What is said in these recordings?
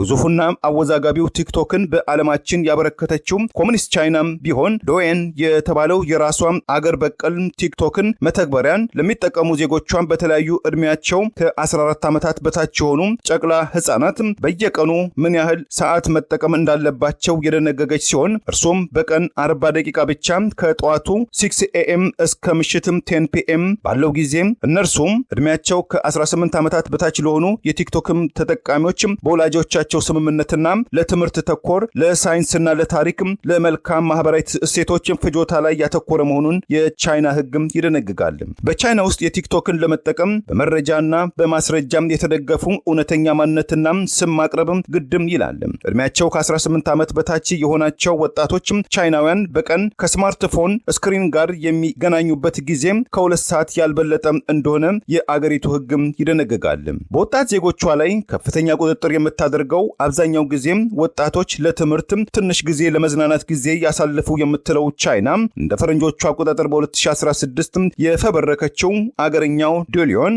ግዙፉና አወዛጋቢው ቲክቶክን በዓለማችን ያበረከተችው ኮሙኒስት ቻይናም ቢሆን ዶዌን የተባለው የራሷ አገር በቀል ቲክቶክን መተግበሪያን ለሚጠቀሙ ዜጎቿን በተለያዩ እድሜያቸው ከ14 ዓመታት በታች የሆኑ ጨቅላ ህፃናት በየቀኑ ምን ያህል ሰዓት መጠቀም እንዳለባቸው የደነገገች ሲሆን እርሱም በቀን 40 ደቂቃ ብቻ ከጠዋቱ 6 AM እስከ ምሽትም 10 PM ባለው ጊዜ እነርሱም እድሜያቸው ከ18 ዓመታት በታች ለሆኑ የቲክቶክም ተጠቃሚዎች በወላጆቻቸው ስምምነትና ለትምህርት ተኮር ለሳይንስና ለታሪክ ለመልካም ማህበራዊ እሴቶች ፍጆታ ላይ ያተኮረ መሆኑን የቻይና ህግም ይደነግጋል። በቻይና ውስጥ የቲክቶክን ለመጠቀም በመረጃና በማስረጃም የተደገፉ እውነተኛ ማንነትና ስም ማቅረብ ግድም ይላል። እድሜያቸው ከ18 ዓመት በታች የሆናቸው ወጣቶች ቻይናውያን በቀን ከስማርትፎን ስክሪን ጋር የሚገናኙበት ጊዜ ከ2 ሰዓት ያልበለጠ እንደሆነ የአገሪቱ ህግም ይደነግጋል። በወጣት ዜጎቿ ላይ ከፍተኛ ቁጥጥር የምታደርገው አብዛኛው ጊዜ ወጣቶች ለትምህርት ትንሽ ጊዜ ለመዝናናት ጊዜ ያሳልፉ የምትለው ቻይና እንደ ፈረንጆቹ አቆጣጠር በ2016 የፈበረከችው አገረኛው ዶሊዮን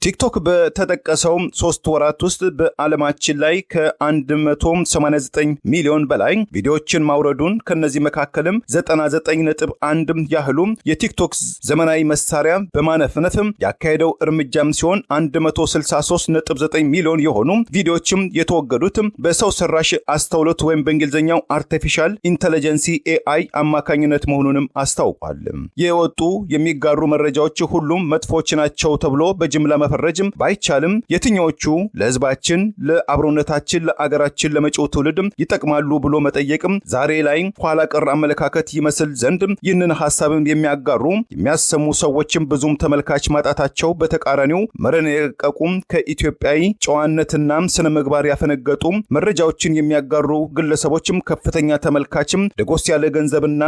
ቲክቶክ በተጠቀሰው 3 ወራት ውስጥ በዓለማችን ላይ ከ189 ሚሊዮን በላይ ቪዲዮዎችን ማውረዱን ከነዚህ መካከልም 99.1 ያህሉ የቲክቶክ ዘመናዊ መሳሪያ በማነፍነፍ ያካሄደው እርምጃም ሲሆን 163.9 ሚሊዮን የሆኑ ቪዲዮዎችም የተወገዱት በሰው ሰራሽ አስተውሎት ወይም በእንግሊዝኛው አርቲፊሻል ኢንተለጀንሲ AI አማካኝነት መሆኑንም አስታውቋል። የወጡ የሚጋሩ መረጃዎች ሁሉም መጥፎች ናቸው ተብሎ በጅምላ መፈረጅም ባይቻልም የትኞቹ ለህዝባችን ለአብሮነታችን ለአገራችን ለመጪው ትውልድ ይጠቅማሉ ብሎ መጠየቅም ዛሬ ላይ ኋላ ቀር አመለካከት ይመስል ዘንድ ይህንን ሐሳብም የሚያጋሩ የሚያሰሙ ሰዎችም ብዙም ተመልካች ማጣታቸው በተቃራኒው መረን የቀቁ ከኢትዮጵያዊ ጨዋነትና ስነ ምግባር ያፈነገጡ መረጃዎችን የሚያጋሩ ግለሰቦችም ከፍተኛ ተመልካችም ደጎስ ያለ ገንዘብና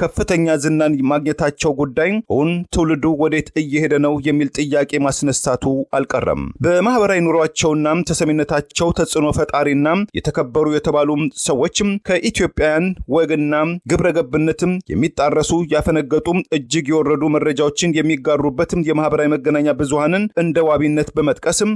ከፍተኛ ዝናን ማግኘታቸው ጉዳይ አሁን ትውልዱ ወዴት እየሄደ ነው የሚል ጥያቄ ማስነሳቱ አልቀረም። በማህበራዊ ኑሯቸውና ተሰሚነታቸው ተጽዕኖ ፈጣሪና የተከበሩ የተባሉ ሰዎችም ከኢትዮጵያውያን ወግና ግብረገብነትም የሚጣረሱ ያፈነገጡ እጅግ የወረዱ መረጃዎችን የሚጋሩበት የማህበራዊ መገናኛ ብዙሃንን እንደ ዋቢነት በመጥቀስም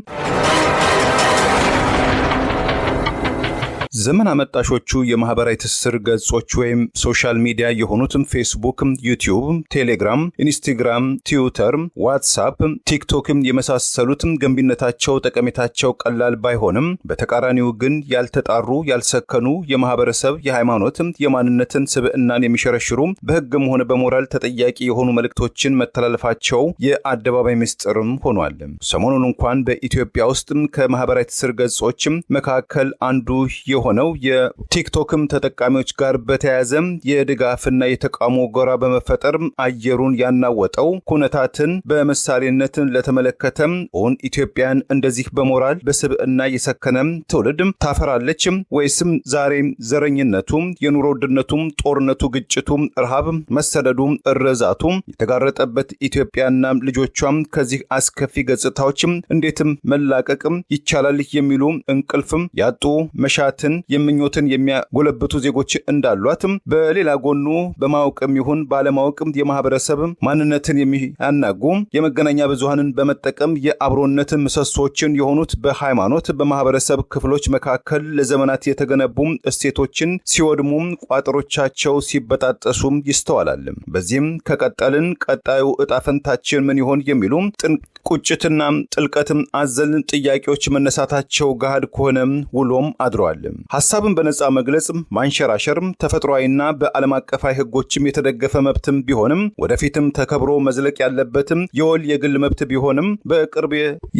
ዘመን አመጣሾቹ የማህበራዊ ትስስር ገጾች ወይም ሶሻል ሚዲያ የሆኑትም ፌስቡክ፣ ዩቲዩብ፣ ቴሌግራም፣ ኢንስታግራም፣ ትዊተር፣ ዋትስአፕ፣ ቲክቶክ የመሳሰሉትም ገንቢነታቸው ጠቀሜታቸው ቀላል ባይሆንም በተቃራኒው ግን ያልተጣሩ ያልሰከኑ የማህበረሰብ የሃይማኖት የማንነትን ስብዕናን የሚሸረሽሩ በህግም ሆነ በሞራል ተጠያቂ የሆኑ መልእክቶችን መተላለፋቸው የአደባባይ ምስጢርም ሆኗል። ሰሞኑን እንኳን በኢትዮጵያ ውስጥ ከማህበራዊ ትስስር ገጾች መካከል አንዱ የሆነው የቲክቶክም ተጠቃሚዎች ጋር በተያያዘ የድጋፍና የተቃውሞ ጎራ በመፈጠር አየሩን ያናወጠው ኩነታትን በምሳሌነት ለተመለከተ ኦን ኢትዮጵያን እንደዚህ በሞራል በስብዕና የሰከነ ትውልድ ታፈራለች ወይስም ዛሬ ዘረኝነቱ፣ የኑሮ ውድነቱ፣ ጦርነቱ፣ ግጭቱ፣ ረሃብ፣ መሰደዱ፣ እርዛቱ የተጋረጠበት ኢትዮጵያና ልጆቿም ከዚህ አስከፊ ገጽታዎች እንዴትም መላቀቅ ይቻላል የሚሉ እንቅልፍም ያጡ መሻትን የምኞትን የሚያጎለብቱ ዜጎች እንዳሏት በሌላ ጎኑ በማወቅም ይሁን ባለማወቅ የማህበረሰብ ማንነትን የሚያናጉ የመገናኛ ብዙሃንን በመጠቀም የአብሮነት ምሰሶችን የሆኑት በሃይማኖት በማህበረሰብ ክፍሎች መካከል ለዘመናት የተገነቡ እሴቶችን ሲወድሙ ቋጠሮቻቸው ሲበጣጠሱ ይስተዋላል። በዚህም ከቀጠልን ቀጣዩ ዕጣ ፈንታችን ምን ይሆን የሚሉ ቁጭትና ጥልቀትም አዘል ጥያቄዎች መነሳታቸው ጋድ ከሆነ ውሎም አድሯል። ሐሳብን በነጻ መግለጽ ማንሸራሸር ተፈጥሯዊና በዓለም አቀፋዊ ህጎችም የተደገፈ መብትም ቢሆንም ወደፊትም ተከብሮ መዝለቅ ያለበትም የወል የግል መብት ቢሆንም በቅርብ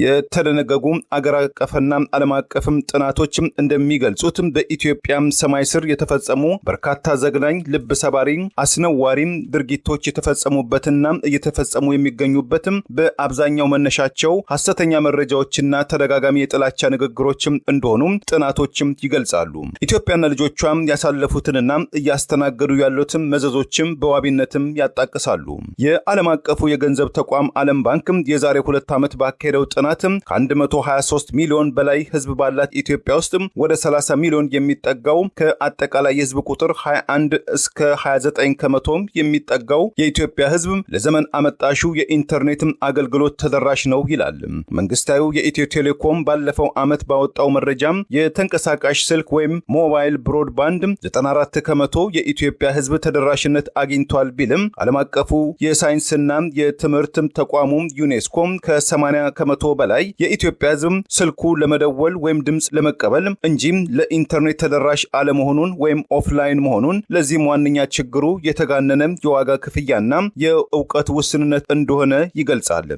የተደነገጉ አገር አቀፍና ዓለም አቀፍም ጥናቶችም እንደሚገልጹት በኢትዮጵያም ሰማይ ስር የተፈጸሙ በርካታ ዘግናኝ ልብ ሰባሪ አስነዋሪ ድርጊቶች የተፈጸሙበትና እየተፈጸሙ የሚገኙበትም በአብዛኛው መነሻቸው ሐሰተኛ መረጃዎችና ተደጋጋሚ የጥላቻ ንግግሮችም እንደሆኑ ጥናቶችም ይገልጻሉ። ይገልጻሉ። ኢትዮጵያና ልጆቿም ያሳለፉትንና እያስተናገዱ ያሉትን መዘዞችም በዋቢነትም ያጣቅሳሉ። የዓለም አቀፉ የገንዘብ ተቋም ዓለም ባንክ የዛሬ 2 ዓመት ባካሄደው ጥናት ከ123 ሚሊዮን በላይ ህዝብ ባላት ኢትዮጵያ ውስጥ ወደ 30 ሚሊዮን የሚጠጋው ከአጠቃላይ የህዝብ ቁጥር 21 እስከ 29 ከመቶ የሚጠጋው የኢትዮጵያ ህዝብ ለዘመን አመጣሹ የኢንተርኔት አገልግሎት ተደራሽ ነው ይላል። መንግስታዊ የኢትዮ ቴሌኮም ባለፈው ዓመት ባወጣው መረጃ የተንቀሳቃሽ ስልክ ወይም ሞባይል ብሮድባንድ 94 ከመቶ የኢትዮጵያ ህዝብ ተደራሽነት አግኝቷል ቢልም ዓለም አቀፉ የሳይንስና የትምህርት ተቋሙ ዩኔስኮ ከ80 ከመቶ በላይ የኢትዮጵያ ህዝብ ስልኩ ለመደወል ወይም ድምጽ ለመቀበል እንጂ ለኢንተርኔት ተደራሽ አለመሆኑን ወይም ኦፍላይን መሆኑን፣ ለዚህም ዋነኛ ችግሩ የተጋነነ የዋጋ ክፍያና የእውቀት ውስንነት እንደሆነ ይገልጻል።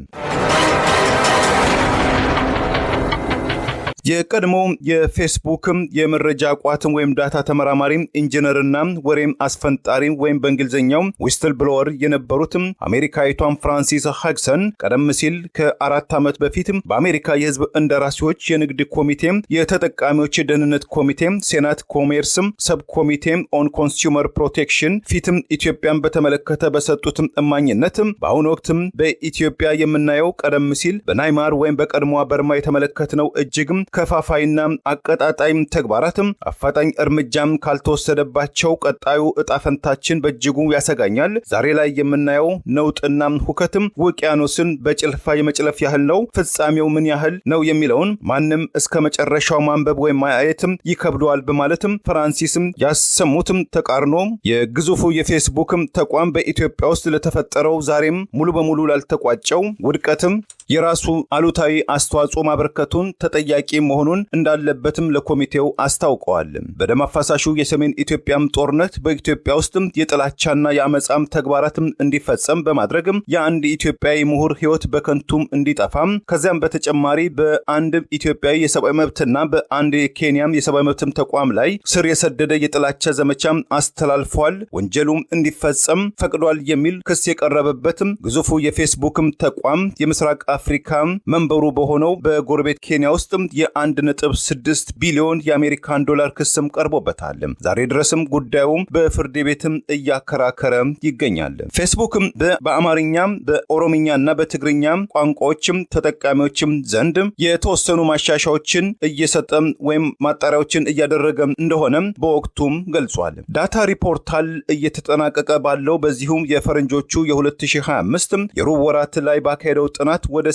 የቀድሞ የፌስቡክ የመረጃ ቋትም ወይም ዳታ ተመራማሪ ኢንጂነርና ወሬም አስፈንጣሪ ወይም በእንግሊዝኛው ዊስትል ብሎወር የነበሩት አሜሪካዊቷን ፍራንሲስ ሃግሰን ቀደም ሲል ከ4 ዓመት በፊት በአሜሪካ የህዝብ እንደራሴዎች የንግድ ኮሚቴ፣ የተጠቃሚዎች ደህንነት ኮሚቴ፣ ሴናት ኮሜርስ ሰብ ኮሚቴ ኦን ኮንሱመር ፕሮቴክሽን ፊትም ኢትዮጵያን በተመለከተ በሰጡት እማኝነት በአሁኑ ወቅት በኢትዮጵያ የምናየው ቀደም ሲል በናይማር ወይም በቀድሞዋ በርማ የተመለከትነው እጅግ ከፋፋይና አቀጣጣይም ተግባራትም አፋጣኝ እርምጃም ካልተወሰደባቸው ቀጣዩ እጣፈንታችን በእጅጉ ያሰጋኛል። ዛሬ ላይ የምናየው ነውጥና ሁከትም ውቅያኖስን በጭልፋ የመጭለፍ ያህል ነው። ፍጻሜው ምን ያህል ነው የሚለውን ማንም እስከ መጨረሻው ማንበብ ወይም ማየትም ይከብደዋል በማለትም ፍራንሲስም ያሰሙትም ተቃርኖ የግዙፉ የፌስቡክም ተቋም በኢትዮጵያ ውስጥ ለተፈጠረው ዛሬም ሙሉ በሙሉ ላልተቋጨው ውድቀትም የራሱ አሉታዊ አስተዋጽኦ ማበርከቱን ተጠያቂ መሆኑን እንዳለበትም ለኮሚቴው አስታውቀዋል። በደም አፋሳሹ የሰሜን ኢትዮጵያም ጦርነት በኢትዮጵያ ውስጥ የጥላቻና የአመጻም ተግባራትም እንዲፈጸም በማድረግም የአንድ ኢትዮጵያዊ ምሁር ህይወት በከንቱም እንዲጠፋም ከዚያም በተጨማሪ በአንድ ኢትዮጵያዊ የሰብአዊ መብትና በአንድ የኬንያም የሰብአዊ መብትም ተቋም ላይ ስር የሰደደ የጥላቻ ዘመቻም አስተላልፏል፣ ወንጀሉም እንዲፈጸም ፈቅዷል የሚል ክስ የቀረበበትም ግዙፉ የፌስቡክም ተቋም የምስራቅ አፍሪካ መንበሩ በሆነው በጎረቤት ኬንያ ውስጥ የ1.6 ቢሊዮን የአሜሪካን ዶላር ክስም ቀርቦበታል። ዛሬ ድረስም ጉዳዩ በፍርድ ቤትም እያከራከረ ይገኛል። ፌስቡክም በአማርኛ በኦሮምኛና በትግርኛ ቋንቋዎችም ተጠቃሚዎችም ዘንድ የተወሰኑ ማሻሻያዎችን እየሰጠ ወይም ማጣሪያዎችን እያደረገ እንደሆነ በወቅቱም ገልጿል። ዳታ ሪፖርታል እየተጠናቀቀ ባለው በዚሁም የፈረንጆቹ የ2025 የሩብ ወራት ላይ ባካሄደው ጥናት ወደ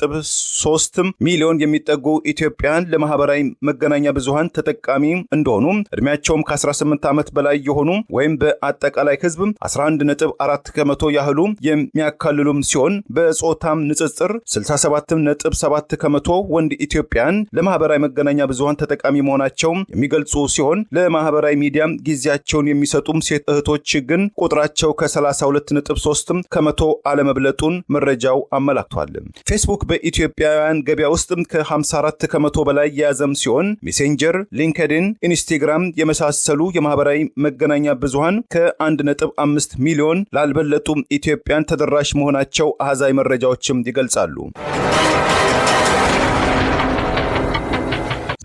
8.3 ሚሊዮን የሚጠጉ ኢትዮጵያን ለማህበራዊ መገናኛ ብዙሃን ተጠቃሚ እንደሆኑ እድሜያቸውም ከ18 ዓመት በላይ የሆኑ ወይም በአጠቃላይ ህዝብ 11.4 ከመቶ ያህሉ የሚያካልሉም ሲሆን በጾታም ንጽጽር 67.7 ከመቶ ወንድ ኢትዮጵያን ለማህበራዊ መገናኛ ብዙሃን ተጠቃሚ መሆናቸው የሚገልጹ ሲሆን ለማህበራዊ ሚዲያ ጊዜያቸውን የሚሰጡም ሴት እህቶች ግን ቁጥራቸው ከ32.3 ከመቶ አለመብለጡን መረጃው አመላክቷል። ፌስቡክ በኢትዮጵያውያን ገበያ ውስጥ ከ54 ከመቶ በላይ የያዘም ሲሆን ሜሴንጀር፣ ሊንክድኢን፣ ኢንስታግራም የመሳሰሉ የማህበራዊ መገናኛ ብዙሃን ከ1.5 ሚሊዮን ላልበለጡ ኢትዮጵያን ተደራሽ መሆናቸው አሃዛዊ መረጃዎችም ይገልጻሉ።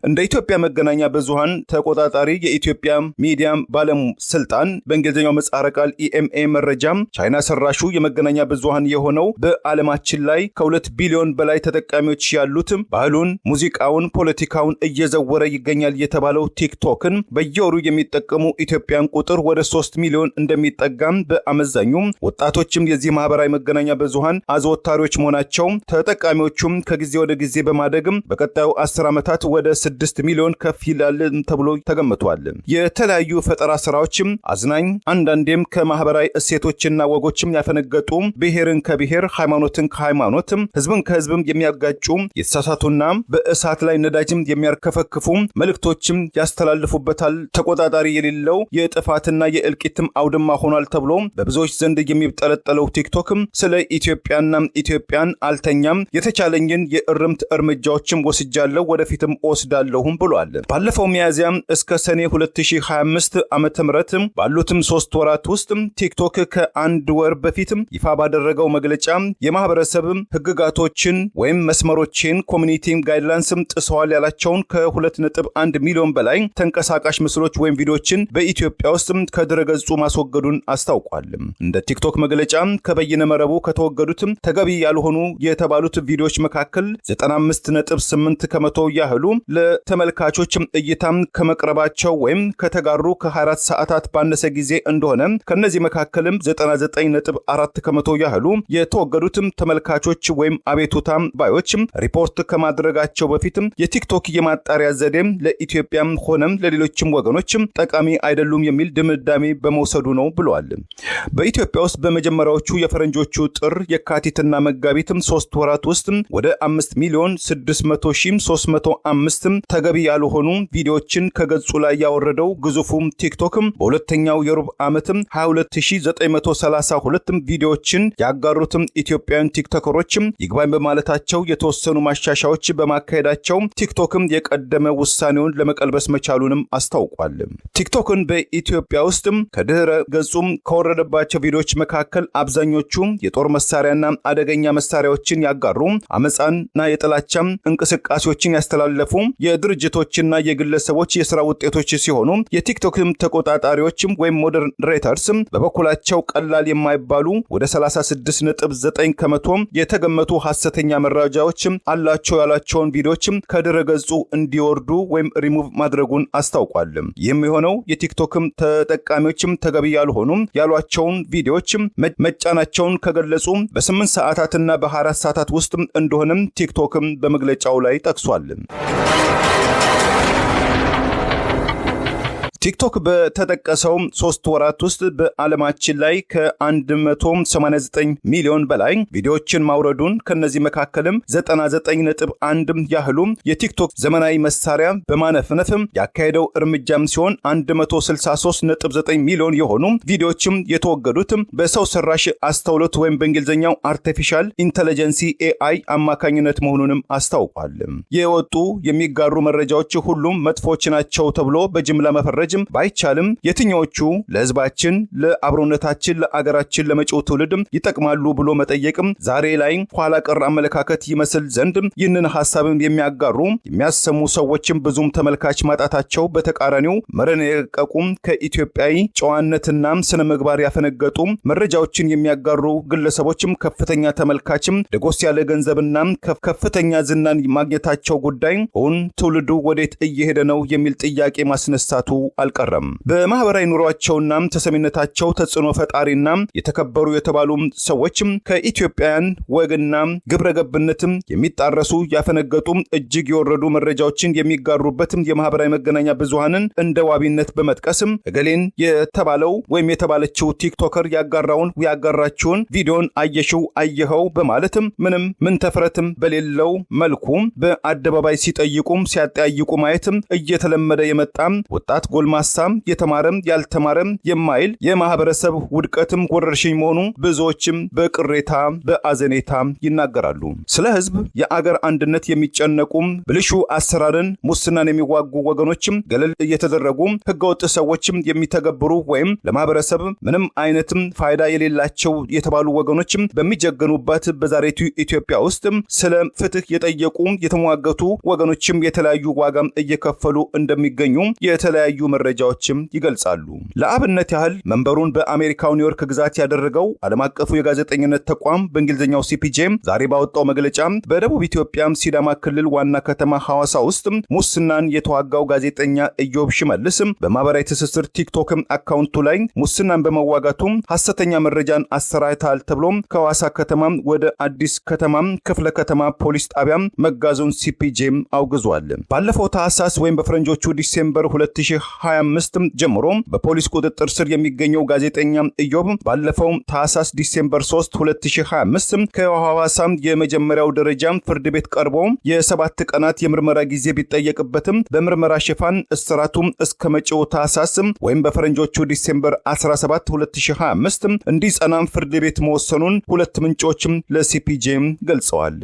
እንደ ኢትዮጵያ መገናኛ ብዙሃን ተቆጣጣሪ የኢትዮጵያ ሚዲያ ባለስልጣን በእንግሊዝኛው ምህጻረ ቃል ኢኤምኤ መረጃም ቻይና ሰራሹ የመገናኛ ብዙሃን የሆነው በዓለማችን ላይ ከ2 ቢሊዮን በላይ ተጠቃሚዎች ያሉት ባህሉን፣ ሙዚቃውን፣ ፖለቲካውን እየዘወረ ይገኛል የተባለው ቲክቶክን በየወሩ የሚጠቀሙ ኢትዮጵያን ቁጥር ወደ 3 ሚሊዮን እንደሚጠጋም በአመዛኙ ወጣቶችም የዚህ ማህበራዊ መገናኛ ብዙሃን አዘወታሪዎች መሆናቸው ተጠቃሚዎቹም ከጊዜ ወደ ጊዜ በማደግም በቀጣዩ 10 ዓመታት ወደ 6 ሚሊዮን ከፍ ይላል ተብሎ ተገምቷል። የተለያዩ ፈጠራ ስራዎችም አዝናኝ፣ አንዳንዴም ከማህበራዊ እሴቶችና ወጎችም ያፈነገጡ፣ ብሔርን ከብሔር ሃይማኖትን ከሃይማኖት ህዝብን ከህዝብም የሚያጋጩ የተሳሳቱና በእሳት ላይ ነዳጅም የሚያርከፈክፉ መልእክቶችም ያስተላልፉበታል። ተቆጣጣሪ የሌለው የጥፋትና የእልቂትም አውድማ ሆኗል ተብሎ በብዙዎች ዘንድ የሚጠለጠለው ቲክቶክም ስለ ኢትዮጵያን አልተኛም፣ የተቻለኝን የእርምት እርምጃዎችም ወስጃለሁ፣ ወደፊትም ወስዳ ወስዳለሁም ብሏል። ባለፈው ሚያዝያ እስከ ሰኔ 2025 ዓመተ ምህረት ባሉትም 3 ወራት ውስጥ ቲክቶክ ከአንድ ወር በፊት ይፋ ባደረገው መግለጫ የማህበረሰብ ህግጋቶችን ወይም መስመሮችን ኮሚኒቲ ጋይድላይንስ ጥሰዋል ያላቸውን ከ2.1 ሚሊዮን በላይ ተንቀሳቃሽ ምስሎች ወይም ቪዲዮችን በኢትዮጵያ ውስጥ ከድረገጹ ማስወገዱን አስታውቋል። እንደ ቲክቶክ መግለጫ ከበይነ መረቡ ከተወገዱት ተገቢ ያልሆኑ የተባሉት ቪዲዮዎች መካከል 95.8 ከመቶ ያህሉ ለተመልካቾች እይታም ከመቅረባቸው ወይም ከተጋሩ ከ24 ሰዓታት ባነሰ ጊዜ እንደሆነ ከነዚህ መካከልም 99.4 ከመቶ ያህሉ የተወገዱትም ተመልካቾች ወይም አቤቱታ ባዮች ሪፖርት ከማድረጋቸው በፊት የቲክቶክ የማጣሪያ ዘዴ ለኢትዮጵያም ሆነም ለሌሎችም ወገኖች ጠቃሚ አይደሉም የሚል ድምዳሜ በመውሰዱ ነው ብለዋል። በኢትዮጵያ ውስጥ በመጀመሪያዎቹ የፈረንጆቹ ጥር የካቲትና መጋቢት 3 ወራት ውስጥ ወደ 5,600,305 ተገቢ ያልሆኑ ቪዲዮዎችን ከገጹ ላይ ያወረደው ግዙፉ ቲክቶክ በሁለተኛው የሩብ ዓመት 22,932 ቪዲዮዎችን ያጋሩት ኢትዮጵያውያን ቲክቶከሮች ይግባኝ በማለታቸው የተወሰኑ ማሻሻያዎች በማካሄዳቸው ቲክቶክ የቀደመ ውሳኔውን ለመቀልበስ መቻሉንም አስታውቋል። ቲክቶክን በኢትዮጵያ ውስጥ ከድህረ ገጹ ከወረደባቸው ቪዲዮዎች መካከል አብዛኞቹ የጦር መሳሪያና አደገኛ መሳሪያዎችን ያጋሩ፣ አመጻና የጥላቻ እንቅስቃሴዎችን ያስተላለፉ የድርጅቶችና የግለሰቦች የሥራ ውጤቶች ሲሆኑ የቲክቶክ ተቆጣጣሪዎች ወይም ሞዴሬተርስ በበኩላቸው ቀላል የማይባሉ ወደ 36.9 ከመቶ የተገመቱ ሐሰተኛ መረጃዎች አላቸው ያላቸውን ቪዲዮዎች ከድረ ገጹ እንዲወርዱ ወይም ሪሙቭ ማድረጉን አስታውቋል። ይህም የሆነው የቲክቶክ ተጠቃሚዎች ተገቢ ያልሆኑ ያሏቸውን ቪዲዮዎች መጫናቸውን ከገለጹ በ8 ሰዓታትና በ24 ሰዓታት ውስጥ እንደሆነም ቲክቶክ በመግለጫው ላይ ጠቅሷል። ቲክቶክ በተጠቀሰው 3 ወራት ውስጥ በዓለማችን ላይ ከ189 ሚሊዮን በላይ ቪዲዮዎችን ማውረዱን ከነዚህ መካከልም 99.1 ያህሉ የቲክቶክ ዘመናዊ መሳሪያ በማነፍነፍ ያካሄደው እርምጃም ሲሆን 163.9 ሚሊዮን የሆኑ ቪዲዮዎችም የተወገዱት በሰው ሰራሽ አስተውሎት ወይም በእንግሊዝኛው አርቲፊሻል ኢንተለጀንሲ AI አማካኝነት መሆኑንም አስታውቋል። የወጡ የሚጋሩ መረጃዎች ሁሉም መጥፎች ናቸው ተብሎ በጅምላ መፈረጅ ባይቻልም የትኞቹ ለህዝባችን፣ ለአብሮነታችን፣ ለአገራችን፣ ለመጪው ትውልድ ይጠቅማሉ ብሎ መጠየቅም ዛሬ ላይ ኋላ ቀር አመለካከት ይመስል ዘንድ ይህንን ሐሳብም የሚያጋሩ የሚያሰሙ ሰዎችም ብዙም ተመልካች ማጣታቸው በተቃራኒው መረን የረቀቁ ከኢትዮጵያዊ ጨዋነትና ስነ ምግባር ያፈነገጡ መረጃዎችን የሚያጋሩ ግለሰቦችም ከፍተኛ ተመልካችም ደጎስ ያለ ገንዘብና ከፍተኛ ዝናን ማግኘታቸው ጉዳይ አሁን ትውልዱ ወዴት እየሄደ ነው የሚል ጥያቄ ማስነሳቱ አልቀረም። በማህበራዊ ኑሯቸውና ተሰሚነታቸው ተጽዕኖ ፈጣሪና የተከበሩ የተባሉ ሰዎችም ከኢትዮጵያውያን ወግና ግብረገብነትም የሚጣረሱ ያፈነገጡ እጅግ የወረዱ መረጃዎችን የሚጋሩበት የማህበራዊ መገናኛ ብዙሃንን እንደ ዋቢነት በመጥቀስም እገሌን የተባለው ወይም የተባለችው ቲክቶከር ያጋራችውን ቪዲዮን አየሽው አየኸው በማለትም ምንም ምን ተፍረትም በሌለው መልኩ በአደባባይ ሲጠይቁም ሲያጠያይቁ ማየትም እየተለመደ የመጣ ወጣት ጎልማሳም የተማረም ያልተማረም የማይል የማህበረሰብ ውድቀትም ወረርሽኝ መሆኑ ብዙዎችም በቅሬታ በአዘኔታ ይናገራሉ። ስለ ህዝብ የአገር አንድነት የሚጨነቁም ብልሹ አሰራርን ሙስናን የሚዋጉ ወገኖችም ገለል እየተደረጉ ህገወጥ ሰዎችም የሚተገብሩ ወይም ለማህበረሰብ ምንም አይነትም ፋይዳ የሌላቸው የተባሉ ወገኖችም በሚጀገኑባት በዛሬቱ ኢትዮጵያ ውስጥ ስለ ፍትህ የጠየቁ የተሟገቱ ወገኖችም የተለያዩ ዋጋም እየከፈሉ እንደሚገኙ የተለያዩ መረጃዎችም ይገልጻሉ። ለአብነት ያህል መንበሩን በአሜሪካው ኒውዮርክ ግዛት ያደረገው ዓለም አቀፉ የጋዜጠኝነት ተቋም በእንግሊዝኛው CPJ ዛሬ ባወጣው መግለጫ በደቡብ ኢትዮጵያ ሲዳማ ክልል ዋና ከተማ ሐዋሳ ውስጥ ሙስናን የተዋጋው ጋዜጠኛ ኢዮብ ሽመልስ በማህበራዊ ትስስር ቲክቶክ አካውንቱ ላይ ሙስናን በመዋጋቱ ሐሰተኛ መረጃን አሰራጭቷል ተብሎ ከሐዋሳ ከተማ ወደ አዲስ ከተማ ክፍለ ከተማ ፖሊስ ጣቢያ መጋዙን CPJ አውግዟል። ባለፈው ታህሳስ ወይም በፈረንጆቹ ዲሴምበር 2025 ጀምሮ በፖሊስ ቁጥጥር ስር የሚገኘው ጋዜጠኛ ኢዮብ ባለፈው ታህሳስ ዲሴምበር 3 2025 ከሐዋሳ የመጀመሪያው ደረጃ ፍርድ ቤት ቀርቦ የ7 ቀናት የምርመራ ጊዜ ቢጠየቅበትም በምርመራ ሽፋን እስራቱ እስከ መጪው ታህሳስ ወይም በፈረንጆቹ ዲሴምበር 17 2025 እንዲጸና ፍርድ ቤት መወሰኑን ሁለት ምንጮችም ለCPJ ገልጸዋል።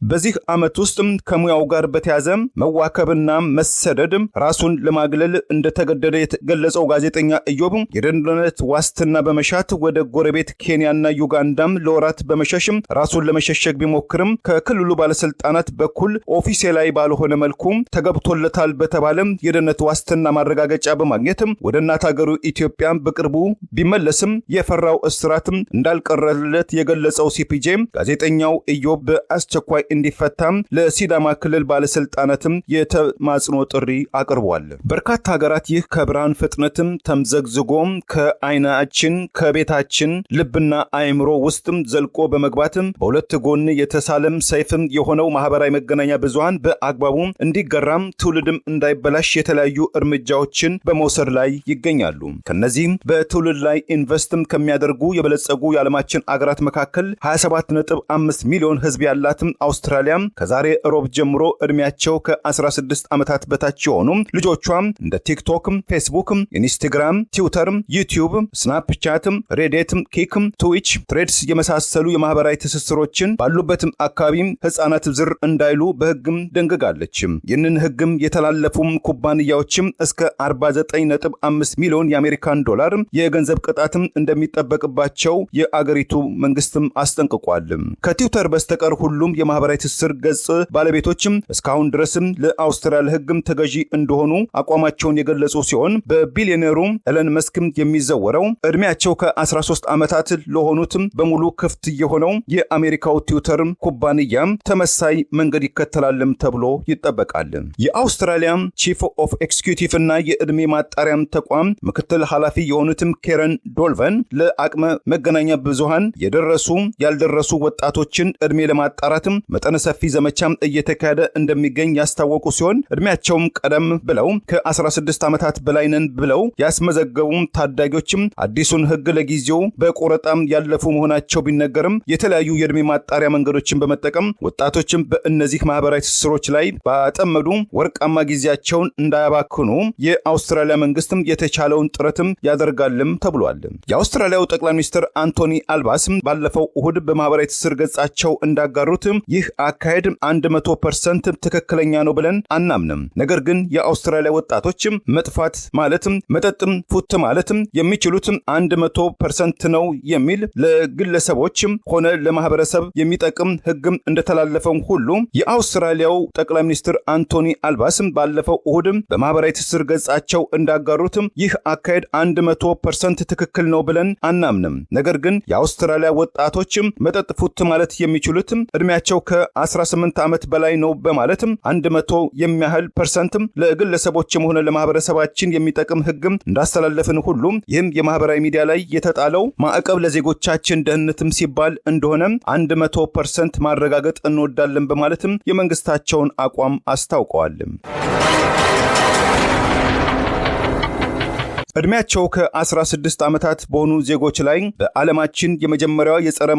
በዚህ ዓመት ውስጥ ከሙያው ጋር በተያዘ መዋከብና መሰደድ ራሱን ለማግለል እንደተገደደ የተገለጸው ጋዜጠኛ ኢዮብ የደህንነት ዋስትና በመሻት ወደ ጎረቤት ኬንያና ዩጋንዳም ለወራት በመሸሽም ራሱን ለመሸሸግ ቢሞክርም ከክልሉ ባለስልጣናት በኩል ኦፊሴላዊ ባልሆነ መልኩ ተገብቶለታል በተባለ የደህንነት ዋስትና ማረጋገጫ በማግኘት ወደ እናት ሀገሩ ኢትዮጵያ በቅርቡ ቢመለስም የፈራው እስራት እንዳልቀረለት የገለጸው ሲፒጄ ጋዜጠኛው ኢዮብ በአስቸኳይ እንዲፈታ ለሲዳማ ክልል ባለስልጣናትም የተማጽኖ ጥሪ አቅርቧል። በርካታ ሀገራት ይህ ከብርሃን ፍጥነትም ተምዘግዝጎ ከዓይናችን ከቤታችን ልብና አእምሮ ውስጥም ዘልቆ በመግባትም በሁለት ጎን የተሳለም ሰይፍም የሆነው ማህበራዊ መገናኛ ብዙሃን በአግባቡ እንዲገራም ትውልድም እንዳይበላሽ የተለያዩ እርምጃዎችን በመውሰድ ላይ ይገኛሉ። ከነዚህም በትውልድ ላይ ኢንቨስትም ከሚያደርጉ የበለጸጉ የዓለማችን አገራት መካከል 27.5 ሚሊዮን ህዝብ ያላትም አውስትራሊያ ከዛሬ ሮብ ጀምሮ እድሜያቸው ከ16 ዓመታት በታች የሆኑ ልጆቿ እንደ ቲክቶክ፣ ፌስቡክ፣ ኢንስታግራም፣ ትዊተር፣ ዩቲዩብ፣ ስናፕቻት፣ ሬዲት፣ ኪክ፣ ትዊች፣ ትሬድስ የመሳሰሉ የማህበራዊ ትስስሮችን ባሉበትም አካባቢ ህፃናት ዝር እንዳይሉ በህግም ደንግጋለች። ይህንን ህግም የተላለፉም ኩባንያዎችም እስከ 49.5 ሚሊዮን የአሜሪካን ዶላር የገንዘብ ቅጣትም እንደሚጠበቅባቸው የአገሪቱ መንግስትም አስጠንቅቋል። ከትዊተር በስተቀር ሁሉም የማህበራዊ ትስስር ገጽ ባለቤቶችም እስካሁን ድረስም ለአውስትራሊያ ህግም ተገዢ እንደሆኑ አቋማቸውን የገለጹ ሲሆን በቢሊዮነሩ ኤለን መስክም የሚዘወረው እድሜያቸው ከ13 ዓመታት ለሆኑትም በሙሉ ክፍት የሆነው የአሜሪካው ትዊተር ኩባንያ ተመሳይ መንገድ ይከተላልም ተብሎ ይጠበቃል። የአውስትራሊያ ቺፍ ኦፍ ኤክስኪዩቲቭ እና የዕድሜ ማጣሪያም ተቋም ምክትል ኃላፊ የሆኑትም ኬረን ዶልቨን ለአቅመ መገናኛ ብዙሃን የደረሱ ያልደረሱ ወጣቶችን ዕድሜ ለማጣራትም መጠነ ሰፊ ዘመቻም እየተካሄደ እንደሚገኝ ያስታወቁ ሲሆን ዕድሜያቸውም ቀደም ብለው ከ16 ዓመታት በላይ ነን ብለው ያስመዘገቡ ታዳጊዎችም አዲሱን ህግ ለጊዜው በቆረጣም ያለፉ መሆናቸው ቢነገርም የተለያዩ የዕድሜ ማጣሪያ መንገዶችን በመጠቀም ወጣቶችም በእነዚህ ማህበራዊ ትስስሮች ላይ ባጠመዱ ወርቃማ ጊዜያቸውን እንዳያባክኑ የአውስትራሊያ መንግስትም የተቻለውን ጥረትም ያደርጋልም ተብሏል። የአውስትራሊያው ጠቅላይ ሚኒስትር አንቶኒ አልባስም ባለፈው እሁድ በማህበራዊ ትስስር ገጻቸው እንዳጋሩት ይህ አካሄድ 100% ትክክለኛ ነው ብለን አናምንም። ነገር ግን የአውስትራሊያ ወጣቶችም መጥፋት ማለትም መጠጥም ፉት ማለትም የሚችሉትም 100% ነው የሚል ለግለሰቦችም ሆነ ለማህበረሰብ የሚጠቅም ህግም እንደተላለፈው ሁሉ የአውስትራሊያው ጠቅላይ ሚኒስትር አንቶኒ አልባስም ባለፈው እሁድ በማህበራዊ ትስስር ገጻቸው እንዳጋሩትም ይህ አካሄድ 100% ትክክል ነው ብለን አናምንም። ነገር ግን የአውስትራሊያ ወጣቶችም መጠጥ ፉት ማለት የሚችሉትም እድሜያቸው ከ18 ዓመት በላይ ነው በማለትም 100 የሚያህል ፐርሰንትም ለግለሰቦችም ሆነ ለማህበረሰባችን የሚጠቅም ህግም እንዳስተላለፍን ሁሉ ይህም የማህበራዊ ሚዲያ ላይ የተጣለው ማዕቀብ ለዜጎቻችን ደህንነትም ሲባል እንደሆነ 100% ማረጋገጥ እንወዳለን በማለትም የመንግስታቸውን አቋም አስታውቀዋል። እድሜያቸው ከ16 ዓመታት በሆኑ ዜጎች ላይ በዓለማችን የመጀመሪያው የጸረ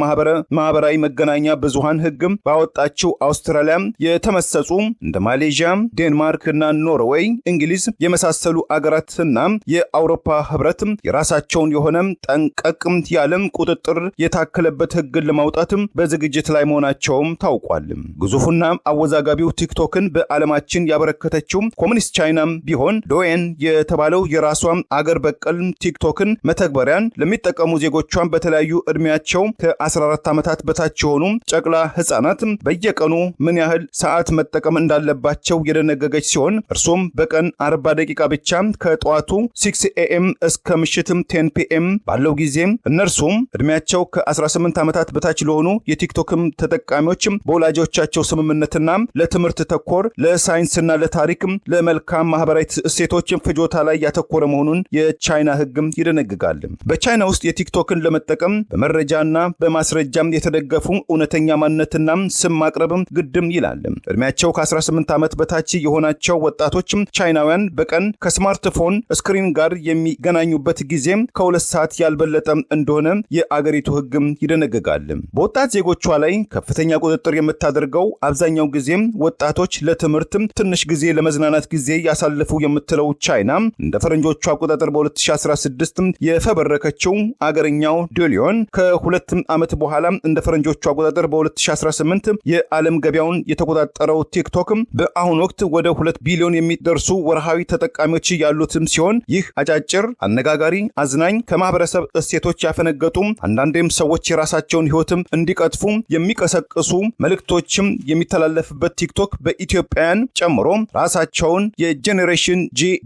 ማህበራዊ መገናኛ ብዙሃን ህግም ባወጣችው አውስትራሊያ የተመሰጹ እንደ ማሌዥያ፣ ዴንማርክ እና ኖርዌይ፣ እንግሊዝ የመሳሰሉ አገራትና የአውሮፓ ህብረት የራሳቸውን የሆነ ጠንቀቅም ያለም ቁጥጥር የታከለበት ህግን ለማውጣትም በዝግጅት ላይ መሆናቸውም ታውቋል። ግዙፉና አወዛጋቢው ቲክቶክን በዓለማችን ያበረከተችው ኮሙኒስት ቻይናም ቢሆን ዶዌን የተባለው የራሷ አገር በቀል ቲክቶክን መተግበሪያን ለሚጠቀሙ ዜጎቿን በተለያዩ እድሜያቸው ከ14 ዓመታት በታች የሆኑ ጨቅላ ህፃናት በየቀኑ ምን ያህል ሰዓት መጠቀም እንዳለባቸው የደነገገች ሲሆን እርሱም በቀን 40 ደቂቃ ብቻ ከጠዋቱ 6 AM እስከ ምሽትም 10 PM ባለው ጊዜ እነርሱም እድሜያቸው ከ18 ዓመታት በታች ለሆኑ የቲክቶክም ተጠቃሚዎች በወላጆቻቸው ስምምነትና ለትምህርት ተኮር ለሳይንስና ለታሪክ ለመልካም ማህበራዊ እሴቶች ፍጆታ ላይ ያተኮረ መሆኑን የቻይና ህግም ይደነግጋል። በቻይና ውስጥ የቲክቶክን ለመጠቀም በመረጃና በማስረጃም የተደገፉ እውነተኛ ማንነትና ስም ማቅረብም ግድም ይላል። እድሜያቸው ከ18 ዓመት በታች የሆናቸው ወጣቶችም ቻይናውያን በቀን ከስማርትፎን ስክሪን ጋር የሚገናኙበት ጊዜ ከ2 ሰዓት ያልበለጠ እንደሆነ የአገሪቱ ህግም ይደነግጋል። በወጣት ዜጎቿ ላይ ከፍተኛ ቁጥጥር የምታደርገው አብዛኛው ጊዜ ወጣቶች ለትምህርት ትንሽ ጊዜ ለመዝናናት ጊዜ ያሳልፉ የምትለው ቻይና እንደ ፈረንጆቹ አቆጣጠር አቆጣጠር በ2016 የፈበረከችው አገርኛው ዱሊዮን ከ2 ዓመት በኋላ እንደ ፈረንጆቹ አቆጣጠር በ2018 የዓለም ገበያውን የተቆጣጠረው ቲክቶክ በአሁኑ ወቅት ወደ 2 ቢሊዮን የሚደርሱ ወርሃዊ ተጠቃሚዎች ያሉትም ሲሆን ይህ አጫጭር፣ አነጋጋሪ፣ አዝናኝ ከማህበረሰብ እሴቶች ያፈነገጡ አንዳንዴም ሰዎች የራሳቸውን ህይወትም እንዲቀጥፉ የሚቀሰቅሱ መልእክቶችም የሚተላለፍበት ቲክቶክ በኢትዮጵያን ጨምሮ ራሳቸውን የጄኔሬሽን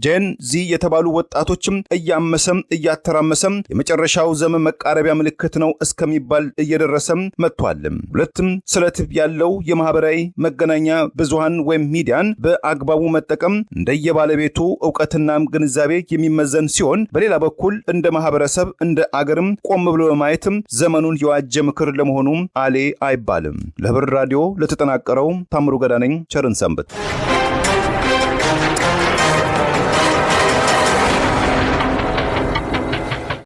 ጄን ዚ የተባሉ ወጣቶችም እያመሰም እያተራመሰም የመጨረሻው ዘመን መቃረቢያ ምልክት ነው እስከሚባል እየደረሰም መጥቷል። ሁለትም ስለት ያለው የማህበራዊ መገናኛ ብዙሃን ወይም ሚዲያን በአግባቡ መጠቀም እንደየባለቤቱ ዕውቀትና ግንዛቤ የሚመዘን ሲሆን በሌላ በኩል እንደ ማህበረሰብ እንደ አገርም ቆም ብሎ በማየትም ዘመኑን የዋጀ ምክር ለመሆኑ አሌ አይባልም። ለህብር ራዲዮ ለተጠናቀረው ታምሩ ገዳ ነኝ። ቸርን ሰንብት።